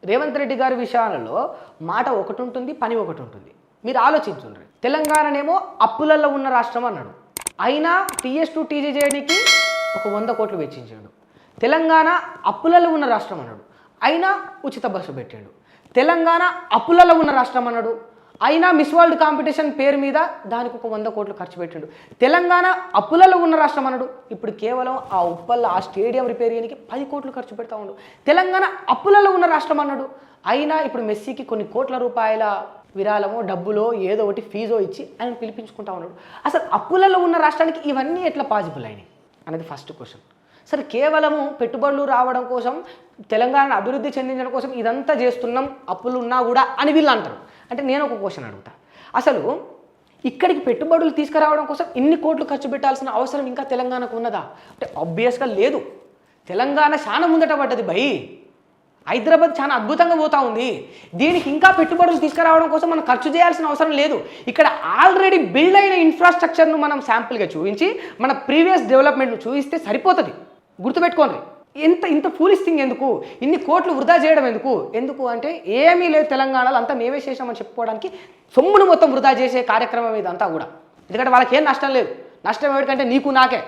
రేవంత్ రెడ్డి గారి విషయాలలో మాట ఒకటి ఉంటుంది, పని ఒకటి ఉంటుంది. మీరు ఆలోచించుండ్రి. తెలంగాణనేమో అప్పులలో ఉన్న రాష్ట్రం అన్నాడు, అయినా టీఎస్2 టీజీ చేయడానికి ఒక 100 కోట్లు వెచ్చించాడు. తెలంగాణ అప్పులలో ఉన్న రాష్ట్రం అన్నాడు, అయినా ఉచిత బస్సు పెట్టాడు. తెలంగాణ అప్పులలో ఉన్న రాష్ట్రం అన్నాడు, అయినా మిస్ వరల్డ్ కాంపిటీషన్ పేరు మీద దానికి ఒక 100 కోట్లు ఖర్చు పెట్టాడు. తెలంగాణ అప్పులలో ఉన్న రాష్ట్రం అన్నాడు, ఇప్పుడు కేవలం ఆ ఉప్పల్ల ఆ స్టేడియం రిపేర్ చేయడానికి 10 కోట్లు ఖర్చు పెడతా ఉండు. తెలంగాణ అప్పులలో ఉన్న రాష్ట్రం అన్నాడు, అయినా ఇప్పుడు మెస్సీకి కొన్ని కోట్ల రూపాయల విరాళమో డబ్బులో ఏదో ఒకటి ఫీజో ఇచ్చి ఆయన పిలిపించుకుంటా ఉన్నాడు. అసలు అప్పులలో ఉన్న రాష్ట్రానికి ఇవన్నీ ఎట్లా పాసిబుల్ అయినాయి అనేది ఫస్ట్ క్వశ్చన్. సరే, కేవలము పెట్టుబడులు రావడం కోసం, తెలంగాణ అభివృద్ధి చెందించడం కోసం ఇదంతా చేస్తున్నాం, అప్పులు ఉన్నా కూడా అని వీళ్ళు అంటారు. అంటే నేను ఒక క్వశ్చన్ అడుగుతా, అసలు ఇక్కడికి పెట్టుబడులు తీసుకురావడం కోసం ఇన్ని కోట్లు ఖర్చు పెట్టాల్సిన అవసరం ఇంకా తెలంగాణకు ఉన్నదా అంటే ఆబ్వియస్గా లేదు. తెలంగాణ చాలా ముందట పడ్డది భయ్, హైదరాబాద్ చాలా అద్భుతంగా పోతా ఉంది. దీనికి ఇంకా పెట్టుబడులు తీసుకురావడం కోసం మనం ఖర్చు చేయాల్సిన అవసరం లేదు. ఇక్కడ ఆల్రెడీ బిల్డ్ అయిన ఇన్ఫ్రాస్ట్రక్చర్ను మనం శాంపుల్గా చూపించి మన ప్రీవియస్ డెవలప్మెంట్ను చూపిస్తే సరిపోతుంది. గుర్తుపెట్టుకోండి, ఇంత ఫూలిష్ థింగ్ ఎందుకు, ఇన్ని కోట్లు వృధా చేయడం ఎందుకు అంటే ఏమీ లేదు, తెలంగాణలో అంతా మేమే చేసామని చెప్పుకోవడానికి సొమ్మును మొత్తం వృధా చేసే కార్యక్రమం ఇదంతా కూడా. ఎందుకంటే వాళ్ళకి ఏం నష్టం లేదు. నష్టం ఎవరికంటే నీకు నాకే.